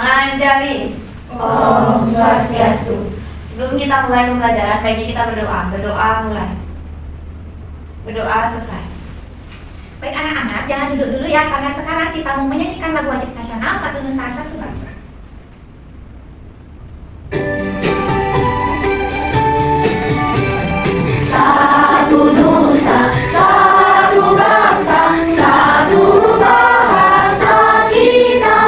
Anjali. Om Swastiastu. Sebelum kita mulai pembelajaran, baiknya kita berdoa. Berdoa mulai. Berdoa selesai. Baik anak-anak, jangan duduk dulu ya, karena sekarang kita mau menyanyikan lagu wajib nasional Satu Nusa Satu Bangsa. Satu nusa, satu bangsa, satu bahasa kita.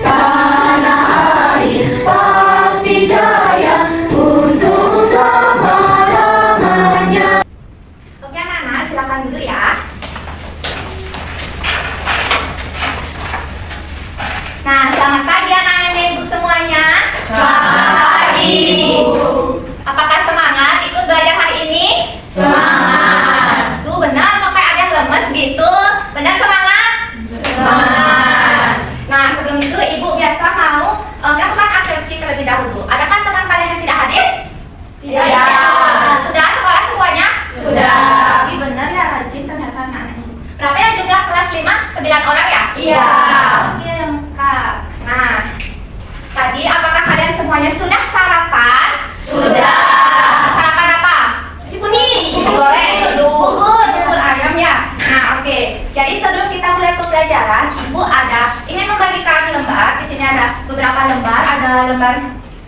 Tanah air pasti jaya untuk selama-lamanya. Oke anak-anak, silakan dulu ya. Nah, selamat pagi anak-anak dan ibu semuanya. Selamat pagi, Ibu. Apakah semangat ikut belajar hari ini? Semangat. Tuh benar, kok kayak ada yang lemes gitu. Benar semangat? Semangat. Nah, sebelum itu ibu biasa mau melakukan absensi terlebih dahulu. Adakah teman kalian yang tidak hadir? Tidak. Sudah sekolah semuanya? Sudah. Ih, benar ya, rajin ternyata anak-anak ini. Berapa ya jumlah kelas 5? 9 orang ya? Iya. Oke, lengkap. Nah, tadi apakah kalian semuanya sudah sarapan? Sudah. Sarapan apa? Nasi kuning. Bubur goreng. Bubur ayam ya. Nah, oke. Jadi sebelum kita mulai pembelajaran, Ibu ingin membagikan lembar. Di sini ada beberapa lembar, ada lembar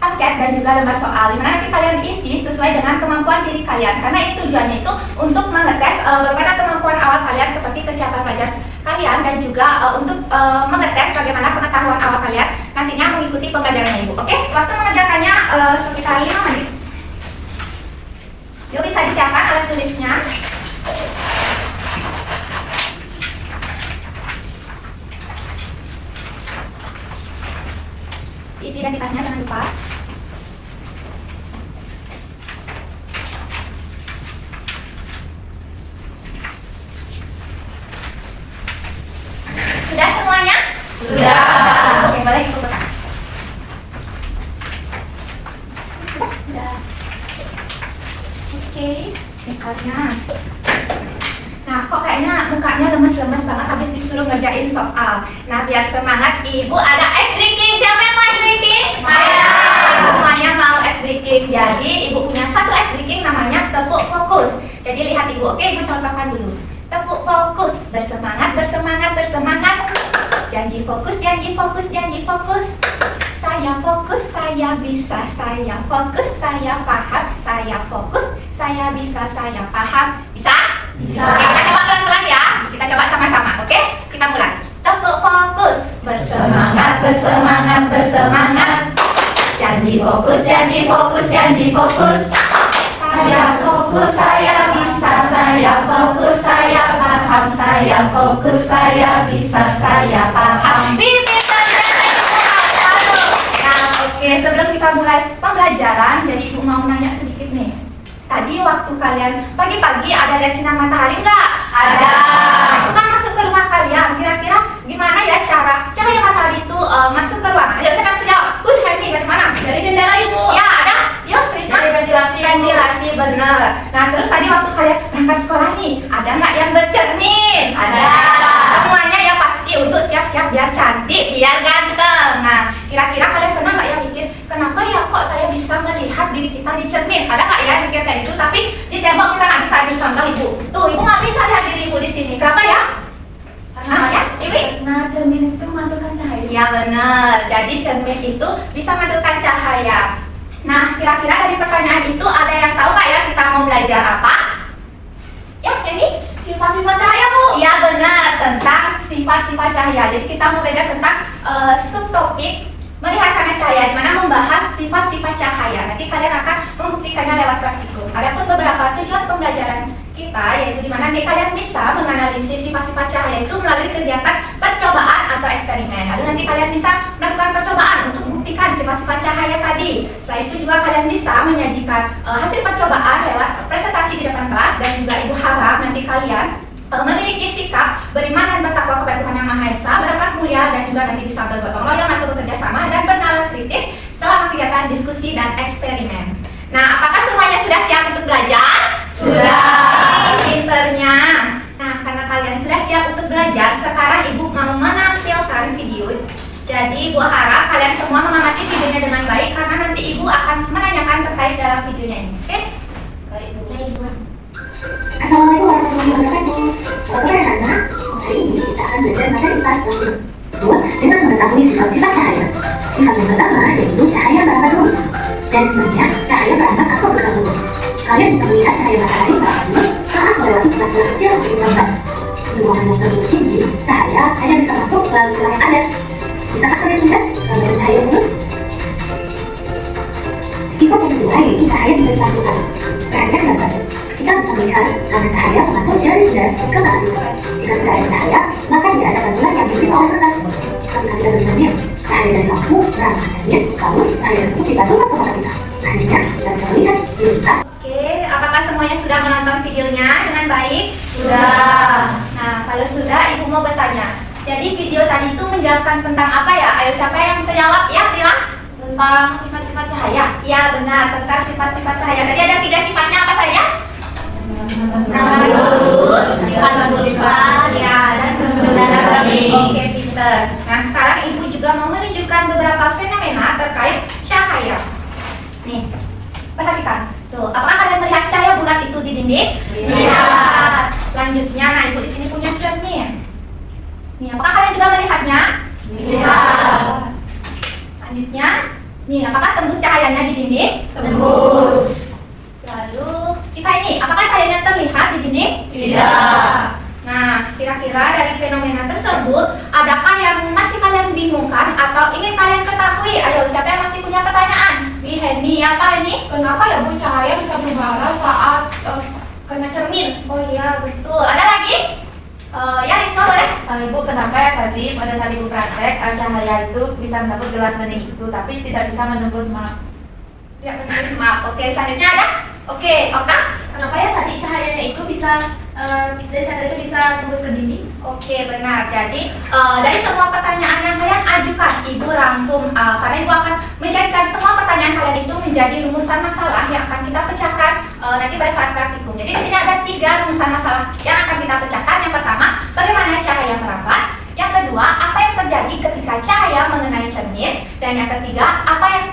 angket dan juga lembar soal. Dimana nanti kalian isi sesuai dengan kemampuan diri kalian. Karena ini tujuannya itu untuk mengetes bagaimana kemampuan awal kalian seperti kesiapan belajar kalian dan juga untuk mengetes bagaimana pengetahuan awal kalian nantinya mengikuti pembelajaran Ibu. Oke, waktu mengerjakannya sekitar 5 menit. Yuk, bisa disiapkan alat tulisnya. Isi identitasnya jangan lupa. Sudah semuanya? Sudah. Oke, boleh ikut bekal. Sudah. Oke, bekalnya. Nah, kok kayaknya mukanya lemes-lemes banget habis disuruh ngerjain soal. Nah, biar semangat, Ibu ada es drinking. Siapa yang mau es drinking? Saya. Semuanya mau es drinking. Jadi, Ibu punya satu es drinking namanya tepuk fokus. Jadi, lihat Ibu. Oke, Ibu contohkan dulu. Tepuk fokus. Bersemangat, bersemangat, bersemangat. Janji fokus, janji fokus, janji fokus. Saya fokus, saya bisa, saya fokus, saya paham, saya fokus, saya bisa, saya paham. Bisa? Bisa. Oke, kita coba pelan-pelan ya. Kita coba sama-sama, oke? Kita mulai. Tepuk fokus. Bersemangat, bersemangat, bersemangat. Janji fokus, janji fokus, janji fokus. Saya fokus, saya bisa, saya fokus, saya paham, saya fokus, saya bisa, saya paham. Nah, oke, sebelum kita mulai pembelajaran, jadi Ibu mau nanya sedikit nih. Tadi waktu kalian pagi-pagi ada lihat sinar matahari nggak? Ada. Nah, itu kan masuk ke rumah kalian. Kira-kira gimana ya cara cahaya matahari itu masuk ke ruangan? Ayo sekarang sejauh. Henry dari mana? Dari jendela, Ibu. Ya, ada. Yuk, Prisma. Dari ventilasi, Ibu. Ventilasi, bener. Nah, terus tadi waktu kalian berangkat sekolah nih, ada nggak yang bercermin? Ada. Semuanya ya pasti untuk siap-siap biar cantik, biar ganteng. Nah, kira-kira kalian pernah nggak ya mikir, kenapa ya kok saya bisa melihat diri kita di cermin? Ada nggak ya mikir kayak gitu? Tapi di tembok kita nggak bisa ambil contoh Ibu. Tuh, Ibu nggak bisa lihat diri Ibu di sini. Kenapa ya? Karena ya, Iwi? Nah, cermin itu memantulkan cahaya. Iya benar. Jadi cermin itu bisa memantulkan cahaya. Nah, kira-kira dari pertanyaan itu ada yang tahu nggak ya kita mau belajar apa? Ya, ini Sifat-sifat cahaya, Bu. iya benar, tentang sifat-sifat cahaya. Jadi kita mau belajar tentang subtopik melihat karena cahaya, di mana membahas sifat-sifat cahaya. Nanti kalian akan membuktikannya lewat praktikum. Adapun beberapa tujuan pembelajaran kita, yaitu di mana nanti kalian bisa menganalisis sifat-sifat cahaya itu melalui kegiatan percobaan atau eksperimen. Lalu nanti kalian bisa melakukan percobaan untuk membuktikan sifat-sifat cahaya tadi. Selain itu juga kalian bisa menyajikan hasil percobaan lewat presentasi di depan kelas, dan juga Ibu harap nanti kalian memiliki sikap beriman dan bertakwa kepada Tuhan Yang Maha Esa, berakhlak mulia, dan juga nanti bisa bergotong royong atau bekerja sama dan bernalar kritis selama kegiatan diskusi dan eksperimen. Nah, apakah semuanya sudah siap untuk belajar? Sudah. Pinternya. Nah, karena kalian sudah siap untuk belajar, sekarang Ibu mau menampilkan video. Jadi Ibu harap kalian semua mengamati videonya dengan baik karena nanti Ibu akan menanyakan terkait dalam videonya ini. Oke? Baik, Ibu. Assalamualaikum warahmatullahi wabarakatuh. Saudara Hana, hari ini kita akan belajar materi kelas 2 dengan mengetahui sifat-sifat cahaya. Sifat yang pertama yaitu cahaya berangkat lurus. Dan sebenarnya cahaya berangkat atau berangkat lurus. Kalian bisa melihat cahaya matahari berangkat lurus saat melewati celah-celah kecil di gambar. Di ruangan yang tertutup tinggi, cahaya hanya bisa masuk melalui celah yang ada. Bisakah kalian lihat gambar cahaya lurus? Sifat yang kedua yaitu cahaya bisa dipantulkan. Perhatikan gambar. Kita bisa melihat karena cahaya mengatur dari jas ke matahari. Jika tidak ada cahaya, maka tidak ada pantulan yang diberi oleh kertas. Ketika kita bercermin, cahaya dari lampu berangkat ke cermin, lalu cahaya tersebut dipantulkan ke mata kita. Akhirnya, kita bisa melihat diri kita. Oke, apakah semuanya sudah menonton videonya dengan baik? Sudah. Nah, kalau sudah, Ibu mau bertanya. Jadi video tadi itu menjelaskan tentang apa ya? Ayo siapa yang bisa jawab ya, Prila? Tentang sifat-sifat cahaya. Ya benar, tentang sifat-sifat cahaya. Tadi ada 3 sifatnya apa saja? Berangkat lurus, sifat berlipat, Ya, dan berbenah bening. Oke, pinter. Nah, sekarang Ibu juga mau menunjukkan beberapa fenomena terkait cahaya. Nih, perhatikan. Tuh, apakah kalian melihat cahaya bulat itu di dinding? Lihat. Selanjutnya, nah Ibu di sini punya cermin. Nih, apakah kalian juga melihatnya? Lihat. Selanjutnya, nih, apakah tembus cahayanya di dinding? Tembus. Lalu, kita ini, apakah cahayanya terlihat di dinding? Tidak. Nah, kira-kira dari fenomena tersebut, adakah yang masih kalian bingungkan atau ingin kalian ketahui? Ayo, siapa yang masih punya pertanyaan? Hendy, apa ini? Kenapa ya Bu cahaya bisa berubah saat kena cermin? Oh iya, betul. Ada lagi? Ya, Rizka boleh? Ibu, kenapa ya tadi pada saat Ibu praktek cahaya itu bisa menembus gelas bening itu, tapi tidak bisa menembus map? Tidak menembus map. Oke, selanjutnya ada? Oke, Okta? Kenapa ya tadi cahayanya itu bisa dari saat itu bisa tembus ke dinding? Oke, benar. Jadi, dari semua pertanyaan yang kalian ajukan, Ibu rangkum karena Ibu akan menjadikan semua pertanyaan kalian itu menjadi rumusan masalah yang akan kita pecahkan nanti pada saat praktikum. Jadi, di sini ada 3 rumusan masalah yang akan kita pecahkan. Yang pertama, bagaimana cahaya merambat? Yang kedua, apa yang terjadi ketika cahaya mengenai cermin? Dan yang ketiga, apa yang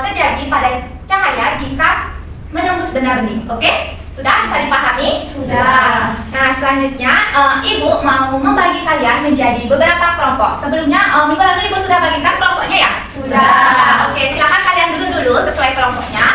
terjadi pada cahaya jika menembus benda bening? Oke? Sudah bisa dipahami? Sudah. Nah, selanjutnya Ibu mau membagi kalian menjadi beberapa kelompok. Sebelumnya minggu lalu Ibu sudah bagikan kelompoknya ya? Sudah. Oke, silakan kalian duduk dulu sesuai kelompoknya.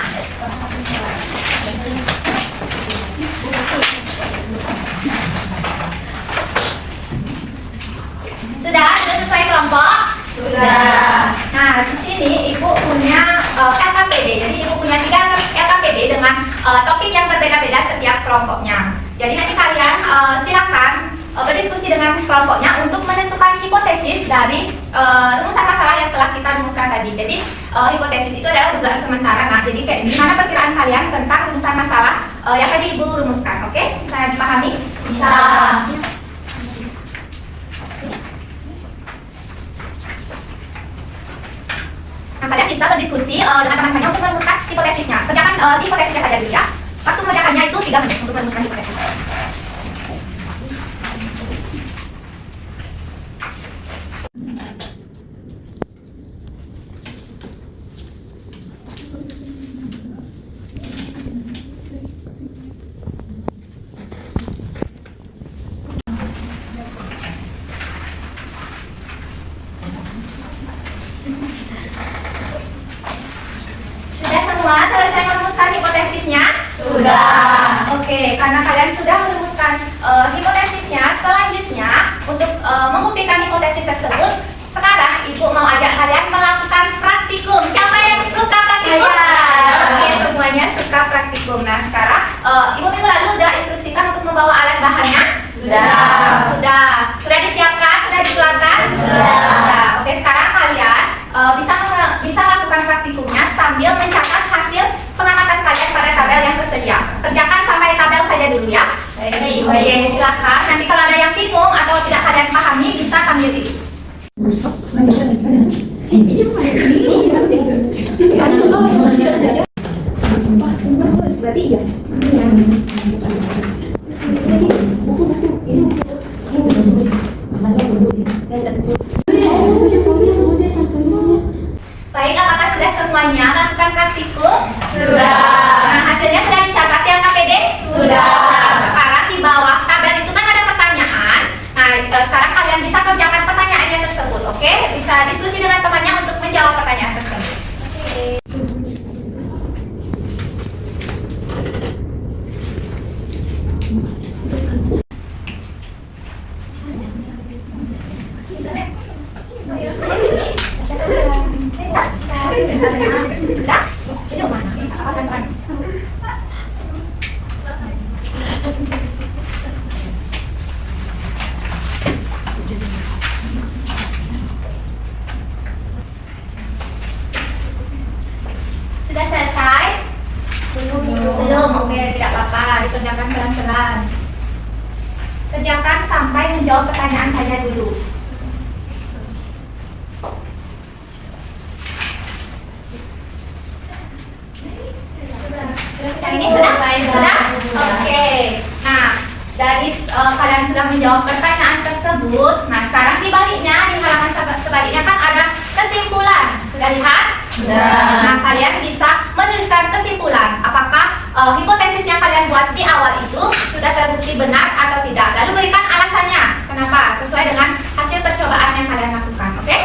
Sudah sesuai kelompok? Sudah. Nah, di sini Ibu punya LKPD. Jadi Ibu punya 3 LKPD dengan topik yang berbeda-beda setiap kelompoknya. Jadi nanti kalian silakan berdiskusi dengan kelompoknya untuk menentukan hipotesis dari rumusan masalah yang telah kita rumuskan tadi. Jadi hipotesis itu adalah dugaan sementara. Nah, jadi kayak gimana perkiraan kalian tentang rumusan masalah yang tadi Ibu rumuskan? Oke, bisa dipahami? Bisa. Nah, kalian bisa berdiskusi dengan teman-temannya untuk merumuskan hipotesisnya. Kerjakan di hipotesisnya saja dulu ya. Waktu mengerjakannya itu 3 menit untuk merumuskan hipotesis. Sudah semua selesai merumuskan hipotesisnya? Sudah. Oke, karena kalian sudah merumuskan hipotesisnya, selanjutnya untuk membuktikan hipotesis tersebut, sekarang Ibu mau ajak kalian melakukan praktikum. Siapa yang suka praktikum? Saya. Oke, semuanya suka praktikum. Nah, sekarang Ibu minggu lalu udah instruksikan untuk membawa alat bahannya? Sudah. Sudah disiapkan? Sudah dikeluarkan? Sudah. Oke, sekarang kalian bisa melakukan praktikumnya sambil mencatat hasil pengamatan kalian pada tabel yang tersedia. Kerjakan sampai tabel saja dulu ya. Baik. Oke, silakan. Nanti kalau ada yang bingung atau tidak kalian pahami bisa panggil Ibu. semuanya melakukan praktikum? Sudah. Nah, hasilnya sudah dicatat ya KPD? Sudah. Nah, sekarang di bawah tabel itu kan ada pertanyaan. Nah, sekarang kalian bisa kerjakan pertanyaannya tersebut, oke? Bisa diskusi dengan temannya untuk menjawab pertanyaan tersebut. Sudah? Itu mana? Apa? Sudah selesai? Belum. Oke, tidak apa-apa. Dikerjakan pelan-pelan. Kerjakan sampai menjawab pertanyaan saja dulu. Ini sudah? Sudah? Oke. Nah, dari kalian sudah menjawab pertanyaan tersebut. Nah, sekarang dibaliknya, di halaman sebaliknya kan ada kesimpulan. Sudah lihat? Sudah. Nah, kalian bisa menuliskan kesimpulan. Apakah hipotesis yang kalian buat di awal itu sudah terbukti benar atau tidak? Lalu berikan alasannya. Kenapa? Sesuai dengan hasil percobaan yang kalian lakukan. Oke?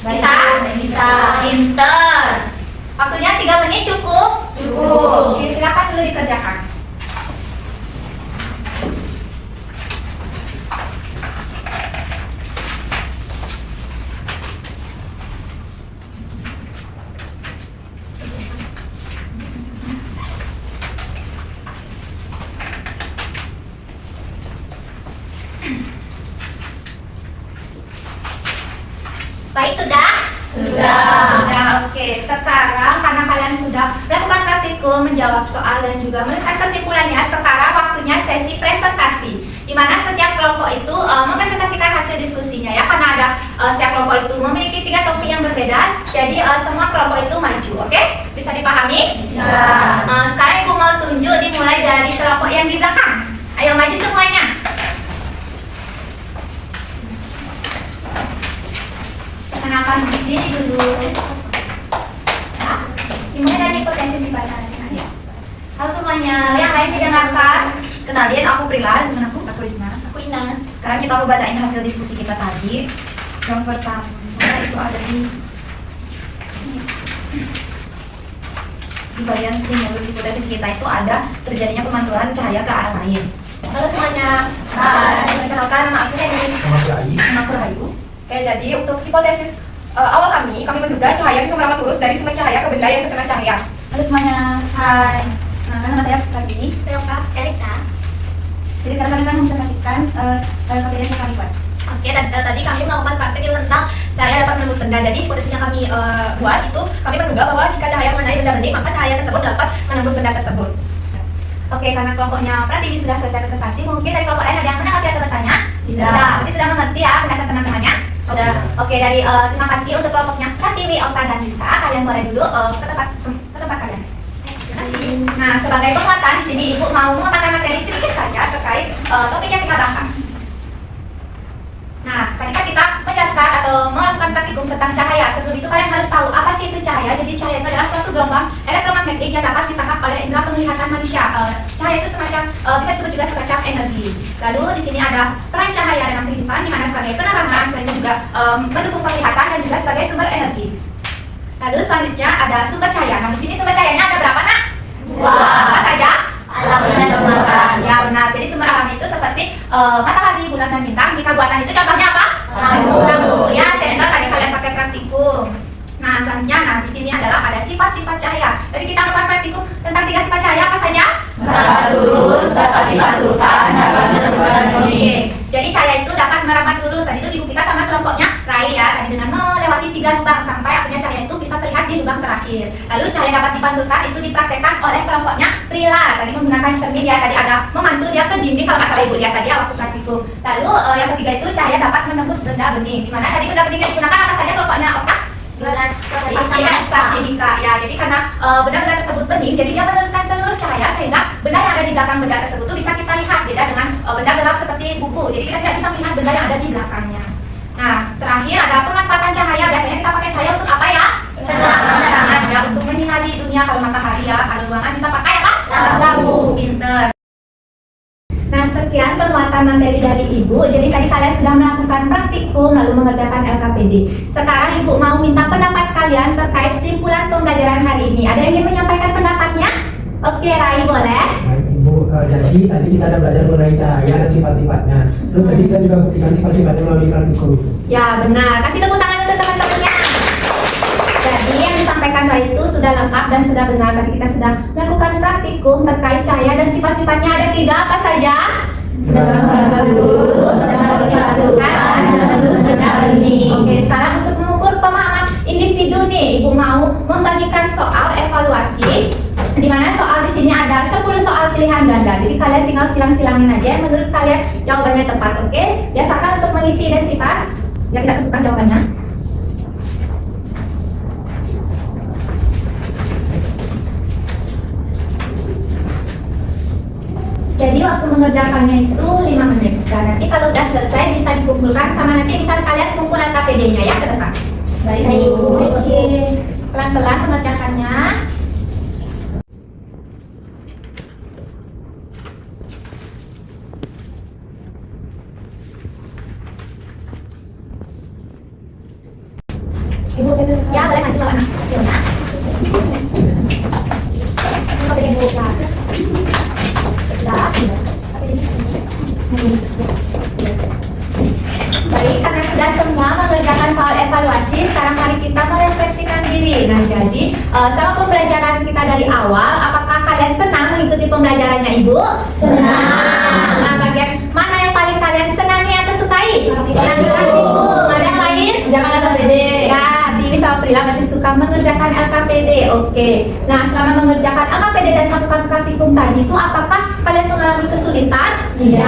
Bisa? Bisa. Pinter. Waktunya 3 menit cukup? Cukup. Oke, silakan dulu dikerjakan. Baik, sudah? Sudah, oke. Sekarang karena kalian sudah melakukan praktikum, menjawab soal dan juga menuliskan kesimpulannya, sekarang waktunya sesi presentasi, di mana setiap kelompok itu mempresentasikan hasil diskusinya ya, karena ada setiap kelompok itu memiliki 3 topik yang berbeda, jadi semua kelompok itu maju, oke? Bisa dipahami? Bisa. Sekarang Ibu mau tunjuk dimulai dari kelompok yang di belakang. Ayo maju semuanya. Kenapa begini dulu? Nah, dimulai dari hipotesis dibacakan. Halo semuanya. Yang lain didengarkan. Kenalin, aku Prila, teman aku Risma. Aku Ina. Sekarang kita mau bacain hasil diskusi kita tadi. Yang pertama itu ada di bagian stimulus hipotesis kita itu ada terjadinya pemantulan cahaya ke arah lain. Halo semuanya. Hai. Perkenalkan, nama aku Dewi. Nama aku Rayu. Oke, jadi untuk hipotesis awal kami menduga cahaya bisa merambat lurus dari sumber cahaya ke benda yang terkena cahaya. Halo semuanya. Hai. Nama saya Pratiwi. Saya Rizka. Jadi sekarang kami akan mempresentasikan KPD yang kami buat. Oke, tadi kami melakukan praktek tentang cahaya dapat menembus benda. Jadi hipotesis yang kami buat itu, kami menduga bahwa jika cahaya mengenai benda bening, maka cahaya tersebut dapat menembus benda tersebut. Oke, karena kelompoknya Pratiwi sudah selesai presentasi, mungkin dari kelompok lain ada yang menanggapi atau bertanya? Tidak. Berarti sudah mengerti ya penjelasan teman-temannya? Sudah. Oke, dari terima kasih untuk kelompoknya Pratiwi, Okta, dan Rizka. Kalian boleh duduk ke tempat kalian. Terima kasih. Nah, sebagai penguatan di sini Ibu mau memaparkan materi sedikit saja terkait topik yang kita bahas. Nah, tadi kan kita menjelaskan atau melakukan praktikum tentang cahaya. Sebelum itu kalian harus tahu apa sih itu cahaya. Jadi cahaya itu adalah suatu gelombang elektromagnetik yang dapat ditangkap oleh indera penglihatan manusia. Cahaya itu semacam bisa disebut juga semacam energi. Lalu di sini ada peran cahaya dalam kehidupan, di mana sebagai penerangan, selain itu juga mendukung penglihatan dan juga sebagai sumber energi. Lalu selanjutnya ada sumber cahaya. Nah, di sini sumber cahayanya ada berapa, Nak? Apa saja? Alam dan matahari. Ya benar. Jadi sumber alam itu seperti matahari, bulan, dan bintang. Jika buatan itu contohnya apa? Lampu. Lampu. Ya, senter tadi kalian pakai praktikum. Nah, selanjutnya, ada di sini adalah ada sifat-sifat cahaya. Jadi kita melakukan praktikum tentang 3 sifat cahaya apa saja? Merambat lurus, dapat dipantulkan, dapat menembuskan Oke. Jadi cahaya itu dapat merambat lurus. Tadi itu dibuktikan sama kelompoknya Rai ya. Tadi dengan melewati 3 lubang sampai akhirnya cahaya itu bisa terlihat di lubang terakhir. Lalu cahaya dapat dipantulkan itu dipraktekkan oleh kelompoknya Prila. Tadi menggunakan cermin ya. Tadi ada memantul dia ke dinding kalau nggak salah Ibu lihat tadi waktu praktikum. Lalu yang ketiga itu cahaya dapat menembus benda bening. Di mana tadi benda bening yang digunakan apa saja kelompoknya Okta? Plastika ya. Jadi karena benda-benda tersebut bening, jadi dia meneruskan seluruh cahaya sehingga benda yang ada di belakang benda tersebut itu bisa kita lihat, beda dengan benda gelap seperti buku. Jadi kita tidak bisa melihat benda yang ada di belakangnya. Nah, terakhir ada pemanfaatan cahaya. Biasanya kita pakai cahaya untuk apa ya? Penerangan ya, untuk mendengarkan materi dari Ibu. Jadi tadi kalian sudah melakukan praktikum lalu mengerjakan LKPD. Sekarang Ibu mau minta pendapat kalian terkait simpulan pembelajaran hari ini. Ada yang ingin menyampaikan pendapatnya? Oke, Rai boleh. Ibu, jadi tadi kita ada belajar mengenai cahaya dan sifat-sifatnya. Terus tadi kita juga buktikan sifat-sifatnya melalui praktikum. Ya benar. Kasih tepuk tangan untuk teman-temannya. Jadi yang disampaikan Rai itu sudah lengkap dan sudah benar. Tadi kita sudah melakukan praktikum terkait cahaya dan sifat-sifatnya. Ada 3 apa saja? Bagus, Oke, sekarang untuk mengukur pemahaman individu nih, Ibu mau membagikan soal evaluasi. Di mana soal di sini ada 10 soal pilihan ganda. Jadi kalian tinggal silang-silangin aja yang menurut kalian jawabannya tepat, oke? Biasakan untuk mengisi identitas. Ya, kita tentukan jawabannya. Jadi waktu mengerjakannya itu 5 menit. Dan nanti kalau udah selesai bisa dikumpulkan sama nanti bisa sekalian kumpul LKPD-nya ya ke depan. Baik, Ibu. Oke. Pelan-pelan mengerjakannya. Ibu, saya tulis. Ya, boleh maju bawa anak hasilnya. Oke, Ibu. Ya. Sudah. Baik, karena sudah semua mengerjakan soal evaluasi, sekarang mari kita merefleksikan diri. Nah, jadi sama pembelajaran kita dari awal, apakah kalian senang mengikuti pembelajarannya, Ibu? Senang. Nah, bagian mana yang paling kalian senangi atau sukai? Praktikum. Ada yang lain? Jangan LKPD. Ya, Tiwi sama Prila masih suka mengerjakan LKPD. Oke. Nah, selama mengerjakan LKPD dan melakukan praktikum tadi itu, apakah kalian mengalami kesulitan? Tidak.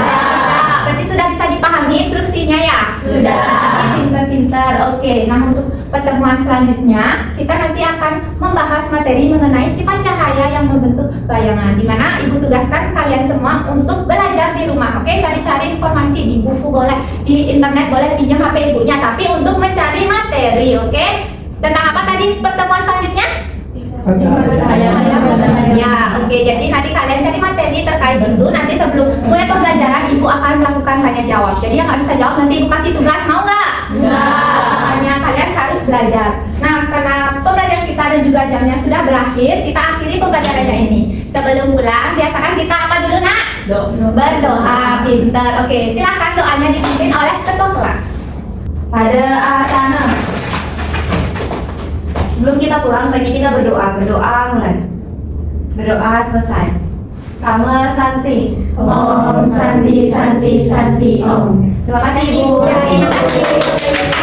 Berarti sudah bisa dipahami instruksinya ya? Sudah. Pinter-pinter. Oke. Nah, untuk pertemuan selanjutnya kita nanti akan membahas materi mengenai sifat cahaya yang membentuk bayangan. Di mana Ibu tugaskan kalian semua untuk belajar di rumah. Oke, cari-cari informasi di buku boleh, di internet boleh, pinjam HP ibunya, tapi untuk mencari materi. Oke. Tentang apa tadi pertemuan selanjutnya? Ya, oke. Jadi nanti kalian cari materi terkait itu. Nanti sebelum mulai pembelajaran, Ibu akan melakukan tanya jawab. Jadi yang nggak bisa jawab nanti Ibu kasih tugas, mau nggak? Nggak. Makanya kalian harus belajar. Nah, karena pembelajaran kita dan juga jamnya sudah berakhir, kita akhiri pembelajarannya ini. Sebelum pulang, biasakan kita apa dulu, Nak? Berdoa. Pintar. Oke, silakan doanya dipimpin oleh ketua kelas. Pada asana. Sebelum kita pulang, baiknya kita berdoa. Berdoa mulai. Berdoa selesai. Rama Santi. Om Santi Santi Santi Om. Terima kasih, Ibu. Terima kasih.